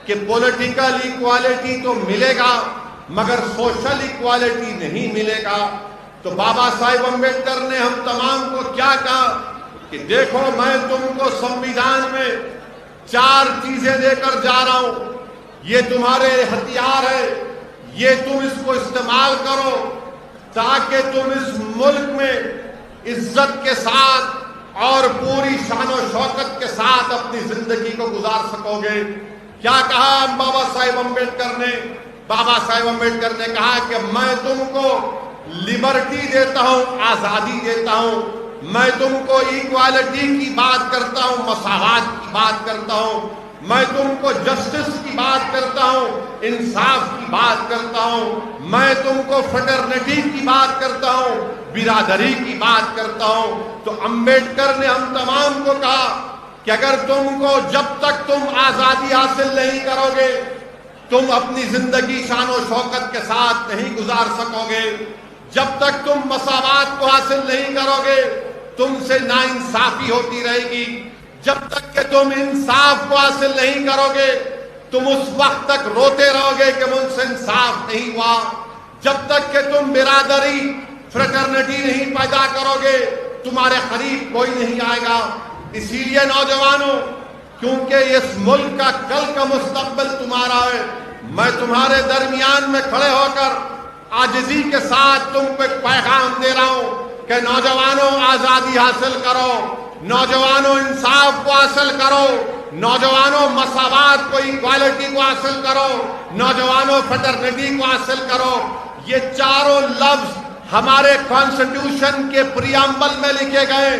کہ political equality تو ملے گا مگر سوشل ایکوالٹی نہیں ملے گا، تو بابا صاحب امبیڈکر نے ہم تمام کو کیا کہا کہ دیکھو میں تم کو سنویدھان میں 4 چیزیں دے کر جا رہا ہوں، یہ تمہارے ہتھیار ہے، یہ تم اس کو استعمال کرو تاکہ تم اس ملک میں عزت کے ساتھ اور پوری شان و شوکت کے ساتھ اپنی زندگی کو گزار سکو گے۔ کیا کہا بابا صاحب امبیڈکر نے؟ بابا صاحب امبیڈکر نے کہا کہ میں تم کو لبرٹی دیتا ہوں، آزادی دیتا ہوں، میں تم کو ایکوالٹی کی بات کرتا ہوں، مساوات کی بات کرتا ہوں، میں تم کو جسٹس کی بات کرتا ہوں، انصاف کی بات کرتا ہوں، میں تم کو فریٹرنٹی کی بات کرتا ہوں، برادری کی بات کرتا ہوں۔ تو امبیڈکر نے ہم تمام کو کہا کہ اگر تم کو جب تک تم آزادی حاصل نہیں کرو گے تم اپنی زندگی شان و شوکت کے ساتھ نہیں گزار سکو گے، جب تک تم مساوات کو حاصل نہیں کرو گے تم سے ناانصافی ہوتی رہے گی، جب تک کہ تم انصاف کو حاصل نہیں کرو گے تم اس وقت تک روتے رہو گے کہ مجھ سے انصاف نہیں ہوا، جب تک کہ تم برادری فریٹرنٹی نہیں پیدا کرو گے تمہارے قریب کوئی نہیں آئے گا۔ اسی لیے نوجوانوں، کیونکہ اس ملک کا کل کا مستقبل تمہارا ہے، میں تمہارے درمیان میں کھڑے ہو کر عاجزی کے ساتھ تم کو ایک پیغام دے رہا ہوں کہ نوجوانوں آزادی حاصل کرو، نوجوانوں انصاف کو حاصل کرو، نوجوانوں مساوات کو، ایکوالٹی کو حاصل کرو، نوجوانوں فریٹرنٹی کو حاصل کرو۔ یہ چاروں لفظ ہمارے کانسٹیٹیوشن کے پریامبل میں لکھے گئے،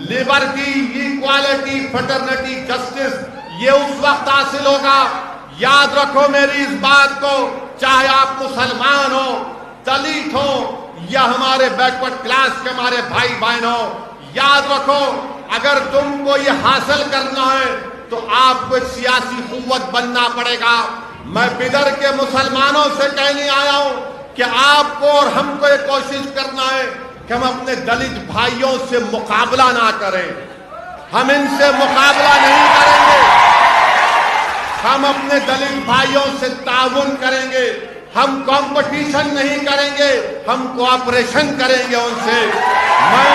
لبرٹی، ایکوالٹی، فریٹرنٹی، جسٹس، یہ اس وقت حاصل ہوگا۔ یاد رکھو میری اس بات کو، چاہے آپ مسلمان ہو، دلت ہو یا ہمارے بیکورڈ کلاس کے ہمارے بھائی بہن ہو، یاد رکھو اگر تم کو یہ حاصل کرنا ہے تو آپ کو ایک سیاسی قوت بننا پڑے گا۔ میں بدر کے مسلمانوں سے کہنے آیا ہوں کہ آپ کو اور ہم کو یہ کوشش کرنا ہے کہ ہم اپنے دلت بھائیوں سے مقابلہ نہ کریں، ہم ان سے مقابلہ نہیں کریں گے، ہم اپنے دلت بھائیوں سے تعاون کریں گے، ہم کمپٹیشن نہیں کریں گے، ہم کوآپریشن کریں گے ان سے۔ میں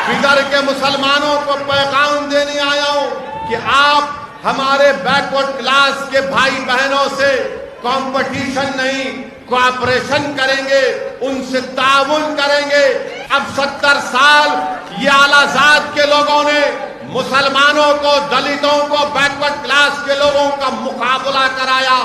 بدر کے مسلمانوں کو پیغام دینے آیا ہوں کہ آپ ہمارے بیکورڈ کلاس کے بھائی بہنوں سے کمپٹیشن نہیں، کوآپریشن کریں گے، ان سے تعاون کریں گے۔ اب 70 سال یہ اعلیٰ ذات کے لوگوں نے مسلمانوں کو، دلتوں کو، بیکورڈ کلاس کے لوگوں کا مقابلہ کرایا،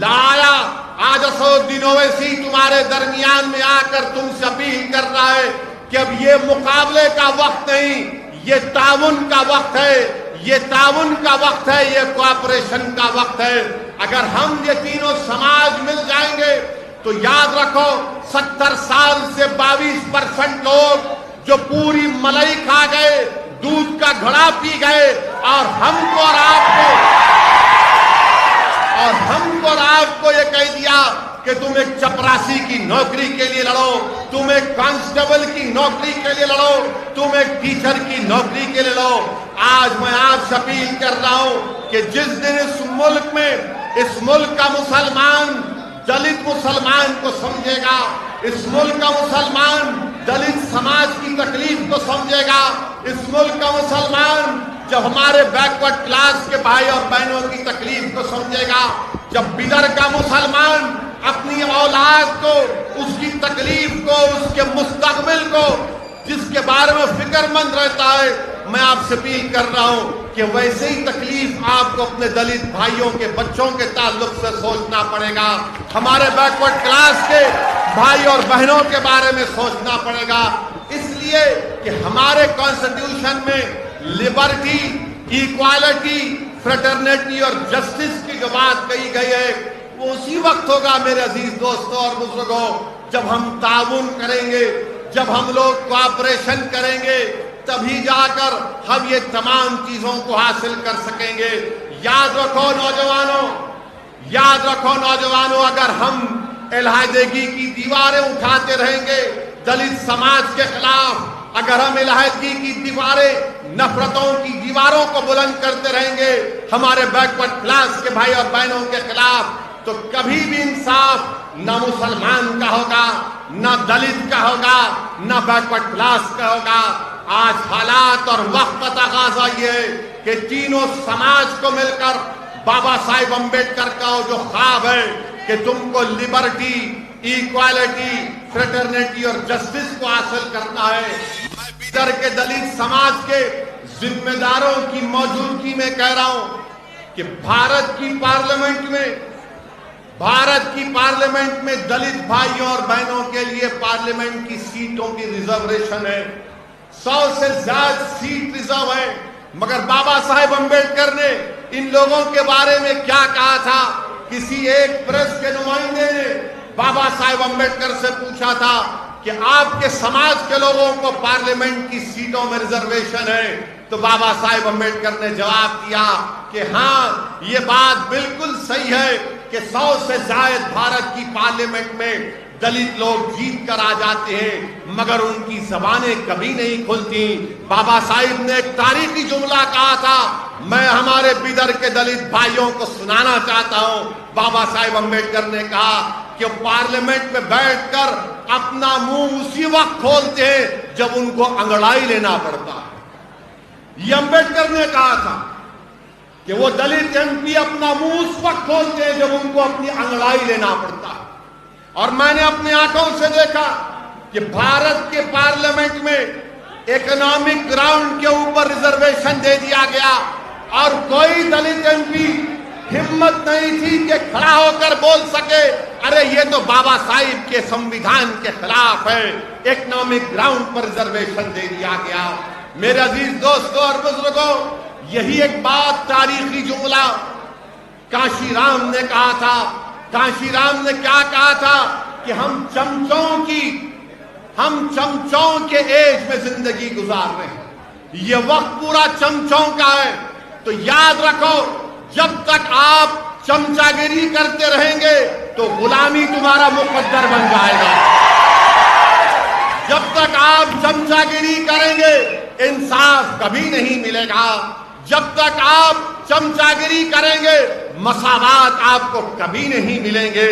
لایا۔ آج اسدالدین اویسی تمہارے درمیان میں آ کر تم سے اپیل کر رہا ہے کہ اب یہ مقابلے کا وقت نہیں، یہ تعاون کا وقت ہے، یہ تعاون کا وقت ہے، یہ کوآپریشن کا وقت ہے۔ اگر ہم یہ تینوں سماج مل جائیں گے تو یاد رکھو 70 سال سے 22% لوگ جو پوری ملائی کھا گئے، دودھ کا گھڑا پی گئے، اور ہم کو اور آپ کو یہ کہہ دیا کہ تم ایک چپراسی کی نوکری کے لیے لڑو، تم ایک کانسٹیبل کی نوکری کے لیے لڑو، تم ایک ٹیچر کی نوکری کے لیے لڑو۔ آج میں آپ سے اپیل کر رہا ہوں کہ جس دن اس ملک میں، اس ملک کا مسلمان دلت مسلمان کو سمجھے گا، اس ملک کا مسلمان دلت سماج کی تکلیف کو سمجھے گا، اس ملک کا مسلمان جب ہمارے بیکورڈ کلاس کے بھائی اور بہنوں کی تکلیف کو سمجھے گا، جب بدر کا مسلمان اپنی اولاد کو، اس کی تکلیف کو، اس کے مستقبل کو، جس کے بارے میں فکر مند رہتا ہے، میں آپ سے اپیل کر رہا ہوں کہ ویسے ہی تکلیف آپ کو اپنے دلت بھائیوں کے بچوں کے تعلق سے سوچنا پڑے گا، ہمارے بیکورڈ کلاس کے بھائی اور بہنوں کے بارے میں سوچنا پڑے گا، اس لیے کہ ہمارے کانسٹیٹیوشن میں لبرٹی، ایکوالٹی، فریٹرنٹی اور جسٹس کی جو بات کہی گئی ہے وہ اسی وقت ہوگا میرے عزیز دوستوں اور بزرگوں جب ہم تعاون کریں گے، جب ہم لوگ کوآپریشن کریں گے، تبھی جا کر ہم یہ تمام چیزوں کو حاصل کر سکیں گے۔ یاد رکھو نوجوانوں، یاد رکھو نوجوانوں، اگر ہم علیحدگی کی دیواریں اٹھاتے رہیں گے، دلت سماج کے خلاف، اگر ہم علیحدگی کی دیواریں، نفرتوں کی دیواروں کو بلند کرتے رہیں گے ہمارے بیک ورڈ کلاس کے بھائی اور بہنوں کے خلاف، تو کبھی بھی انصاف نہ مسلمان کا ہوگا، نہ دلت کا ہوگا، نہ بیک ورڈ کلاس کا ہوگا۔ آج حالات اور وقت کا تقاضا یہ ہے کہ تینوں سماج کو مل کر بابا صاحب امبیڈکر کا جو خواب ہے کہ تم کو لبرٹی، ایکوالٹی، فریٹرنیٹی اور جسٹس کو حاصل کرنا ہے۔ میں بیدر کے دلت سماج کے ذمہ داروں کی موجودگی میں کہہ رہا ہوں کہ بھارت کی پارلیمنٹ میں دلت بھائیوں اور بہنوں کے لیے پارلیمنٹ کی سیٹوں کی ریزرویشن ہے، 100 سے زیادہ سیٹ ریزرو ہے۔ مگر بابا صاحب امبیڈکر نے ان لوگوں کے بارے میں کیا کہا تھا؟ کسی ایک پریس کے نمائندے نے بابا صاحب امبیڈکر سے پوچھا تھا کہ آپ کے سماج کے لوگوں کو پارلیمنٹ کی سیٹوں میں ریزرویشن ہے، تو بابا صاحب امبیڈکر نے جواب دیا کہ ہاں یہ بات بالکل صحیح ہے کہ 100 سے زائد بھارت کی پارلیمنٹ میں دلت لوگ جیت کر آ جاتے ہیں، مگر ان کی زبانیں کبھی نہیں کھلتی۔ بابا صاحب نے ایک تاریخی جملہ کہا تھا، میں ہمارے بیدر کے دلت بھائیوں کو سنانا چاہتا ہوں۔ بابا صاحب امبیڈکر نے کہا کہ پارلیمنٹ میں بیٹھ کر اپنا منہ اسی وقت کھولتے ہیں جب ان کو انگڑائی لینا پڑتا ہے۔ یہ امبیڈکر نے کہا تھا کہ وہ دلت ایم پی اپنا منہ اس وقت کھولتے ہیں جب ان کو اپنی انگڑائی لینا پڑتا ہے۔ اور میں نے اپنے آنکھوں سے دیکھا کہ بھارت کے پارلیمنٹ میں اکنامک گراؤنڈ کے اوپر ریزرویشن دے دیا گیا، اور کوئی دلت ایم پی ہمت نہیں تھی کہ کھڑا ہو کر بول سکے ارے یہ تو بابا صاحب کے سمویدھان کے خلاف ہے، اکنامک گراؤنڈ پر ریزرویشن دے دیا گیا۔ میرے عزیز دوستوں اور بزرگوں، یہی ایک بات تاریخی جملہ کانشی رام نے کہا تھا۔ کانشی رام نے کیا کہا تھا کہ ہم چمچوں کے ایج میں زندگی گزار رہے ہیں، یہ وقت پورا چمچوں کا ہے، تو یاد رکھو جب تک آپ چمچا گیری کرتے رہیں گے تو غلامی تمہارا مقدر بن جائے گا۔ جب تک آپ چمچا گیری کریں گے انصاف کبھی نہیں ملے گا۔ جب تک آپ چمچا گیری کریں گے مساوات آپ کو کبھی نہیں ملیں گے۔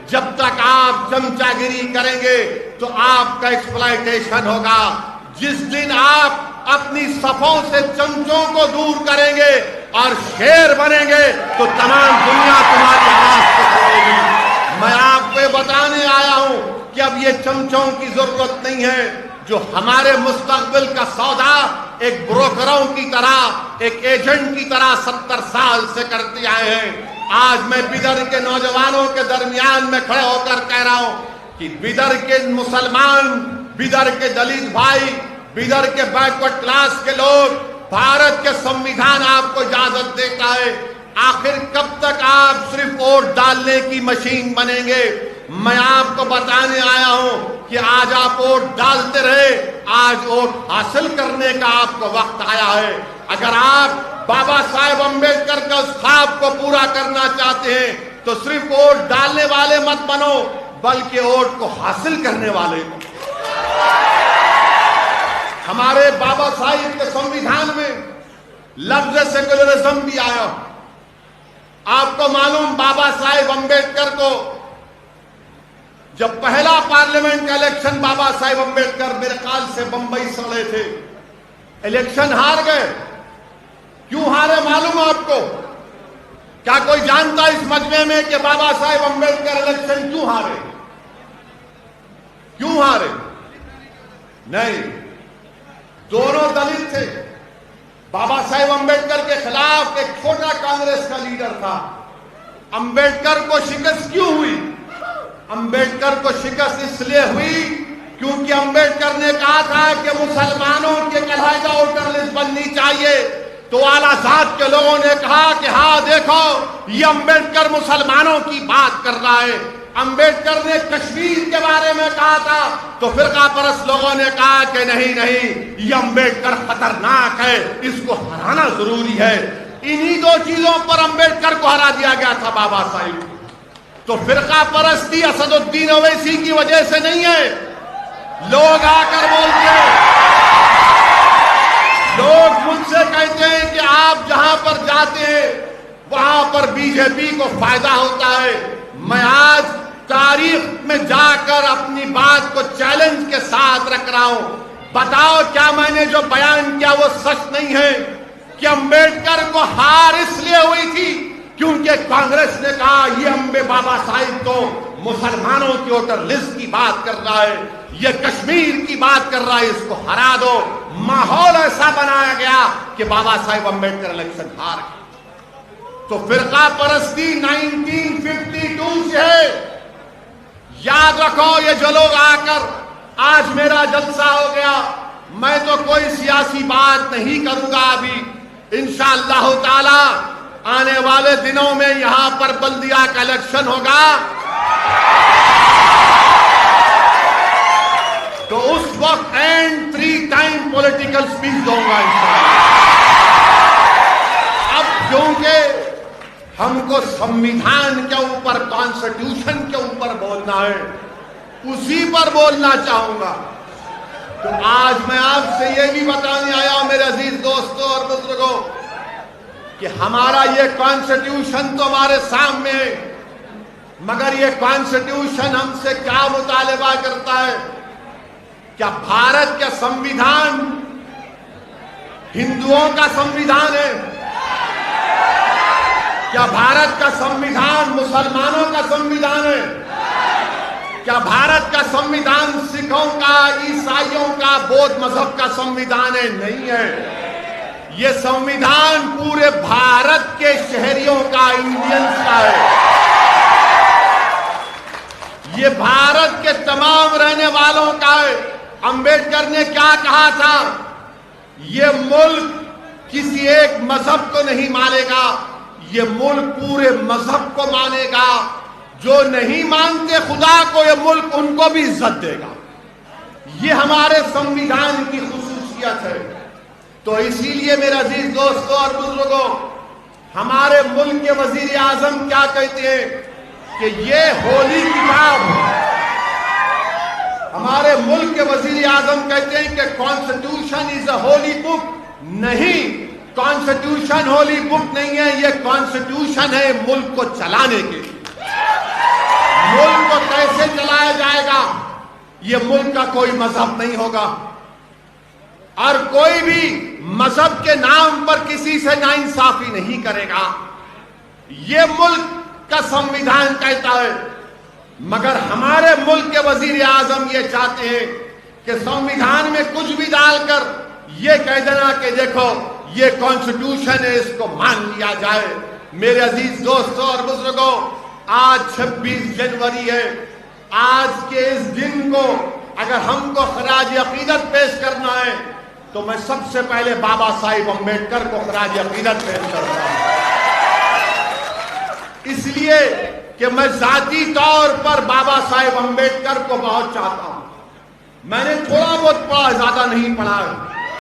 جب تک آپ چمچا گیری کریں گے تو آپ کا ایکسپلائٹیشن ہوگا۔ جس دن آپ اپنی صفوں سے چمچوں کو دور کریں گے اور شیر بنیں گے تو تمام دنیا تمہاری آواز کو سنے گی۔ میں آپ کو بتانے آیا ہوں کہ اب یہ چمچوں کی ضرورت نہیں ہے جو ہمارے مستقبل کا سودا ایک بروکروں کی طرح، ایک ایجنٹ کی طرح 70 سال سے کرتے آئے ہیں۔ آج میں بیدر کے نوجوانوں کے درمیان میں کھڑے ہو کر کہہ رہا ہوں کہ بیدر کے مسلمان، بیدر کے دلت بھائی، بیدر کے بیک ورڈ کلاس کے لوگ، بھارت کے سمویدھان آپ کو اجازت دیتا ہے۔ آخر کب تک آپ صرف ووٹ ڈالنے کی مشین بنیں گے؟ میں آپ کو بتانے آیا ہوں کہ آج آپ ووٹ ڈالتے رہے، آج ووٹ حاصل کرنے کا آپ کو وقت آیا ہے۔ اگر آپ بابا صاحب امبیڈکر کا اس خواب کو پورا کرنا چاہتے ہیں تو صرف ووٹ ڈالنے والے مت بنو، بلکہ ووٹ کو حاصل کرنے والے بنو۔ ہمارے بابا صاحب کے سمویدھان میں لفظ سیکولرزم بھی آیا۔ آپ کو معلوم بابا صاحب امبیڈکر کو جب پہلا پارلیمنٹ کا الیکشن بابا صاحب امبیڈکر میرے خیال سے بمبئی سے لڑے تھے، الیکشن ہار گئے۔ کیوں ہارے معلوم آپ کو؟ کیا کوئی جانتا اس مجمع میں کہ بابا صاحب امبیڈکر الیکشن کیوں ہارے؟ کیوں ہارے؟ نہیں، دونوں دلت تھے۔ بابا صاحب امبیڈکر کے خلاف ایک چھوٹا کانگریس کا لیڈر تھا۔ امبیڈکر کو شکست کیوں ہوئی؟ امبیڈکر کو شکست اس لیے ہوئی کیونکہ امبیڈکر نے کہا تھا کہ مسلمانوں کے علیحدہ ووٹر لسٹ بننی چاہیے، تو اعلیٰ ذات کے لوگوں نے کہا کہ ہاں دیکھو یہ امبیڈکر مسلمانوں کی بات کر رہا ہے۔ امبیڈکر نے کشمیر کے بارے میں کہا تھا تو فرقہ پرست لوگوں نے کہا کہ نہیں یہ امبیڈکر خطرناک ہے، اس کو ہرانا ضروری ہے۔ انہی دو چیزوں پر امبیڈکر کو ہرا دیا گیا تھا بابا صاحب۔ تو فرقہ پرستی اسد الدین اویسی کی وجہ سے نہیں ہے۔ لوگ آ کر بولتے ہیں لوگ مجھ سے کہتے ہیں کہ آپ جہاں پر جاتے ہیں وہاں پر بی جے پی کو فائدہ ہوتا ہے. میں آج تاریخ میں جا کر اپنی بات کو چیلنج کے ساتھ رکھ رہا ہوں. بتاؤ کیا میں نے جو بیان کیا وہ سچ نہیں ہے کہ امبیڈکر کو ہار اس لیے ہوئی تھی کیونکہ کانگریس نے کہا یہ بابا صاحب تو مسلمانوں کی ووٹر لسٹ کی بات کر رہا ہے, یہ کشمیر کی بات کر رہا ہے, اس کو ہرا دو. ماحول ایسا بنایا گیا کہ بابا صاحب امبیڈکر الیکشن ہار گئے. تو فرقہ پرستی 1952 سے ہے. یاد رکھو یہ جو لوگ آ کر آج میرا جلسہ ہو گیا, میں تو کوئی سیاسی بات نہیں کروں گا. ابھی انشاءاللہ تعالی آنے والے دنوں میں یہاں پر بلدیہ کا الیکشن ہوگا تو اس وقت اینڈ 3 ٹائم پولیٹیکل سپیچ دوں گا انشاءاللہ. اب کیونکہ ہم کو سنویدھان کے اوپر, کانسٹیٹیوشن کے اوپر بولنا ہے, اسی پر بولنا چاہوں گا. تو آج میں آپ سے یہ بھی بتانے آیا ہوں میرے عزیز دوستوں اور بزرگوں کہ ہمارا یہ کانسٹیٹیوشن تو ہمارے سامنے ہے, مگر یہ کانسٹیٹیوشن ہم سے کیا مطالبہ کرتا ہے؟ کیا بھارت کا سنویدھان ہندوؤں کا سنویدھان ہے؟ کیا بھارت کا سنویدھان مسلمانوں کا سنویدھان ہے؟ کیا بھارت کا سنویدھان سکھوں کا, عیسائیوں کا, بودھ مذہب کا سنویدھان ہے؟ نہیں ہے. یہ سنویدھان پورے بھارت کے شہریوں کا, انڈینز کا ہے. یہ بھارت کے تمام رہنے والوں کا ہے. امبیڈکر نے کیا کہا تھا؟ یہ ملک کسی ایک مذہب کو نہیں مانے گا, یہ ملک پورے مذہب کو مانے گا. جو نہیں مانتے خدا کو یہ ملک ان کو بھی عزت دے گا. یہ ہمارے سنویدھان کی خصوصیت ہے. تو اسی لیے میرے عزیز دوستوں اور بزرگوں, ہمارے ملک کے وزیر اعظم کیا کہتے ہیں کہ یہ ہولی کتاب ہے. ہمارے ملک کے وزیر اعظم کہتے ہیں کہ کانسٹیٹیوشن از اے ہولی بک. نہیں, کانسٹیٹیوشن ہولی بک نہیں ہے, یہ کانسٹیٹیوشن ہے ملک کو چلانے کے. ملک کو کیسے چلایا جائے گا؟ یہ ملک کا کوئی مذہب نہیں ہوگا, اور کوئی بھی مذہب کے نام پر کسی سے ناانصافی نہیں کرے گا. یہ ملک کا سنویدھان کہتا ہے. مگر ہمارے ملک کے وزیر اعظم یہ چاہتے ہیں کہ سنویدھان میں کچھ بھی ڈال کر یہ کہہ دینا کہ دیکھو یہ کانسٹیٹیوشن ہے, اس کو مان لیا جائے. میرے عزیز دوستوں اور بزرگوں, آج 26 جنوری ہے. آج کے اس دن کو اگر ہم کو خراج عقیدت پیش کرنا ہے تو میں سب سے پہلے بابا صاحب امبیڈکر کو خراج عقیدت پیش کرتا ہوں. اس لیے کہ میں ذاتی طور پر بابا صاحب امبیڈکر کو بہت چاہتا ہوں. میں نے تھوڑا بہت پڑھا, زیادہ نہیں پڑھا.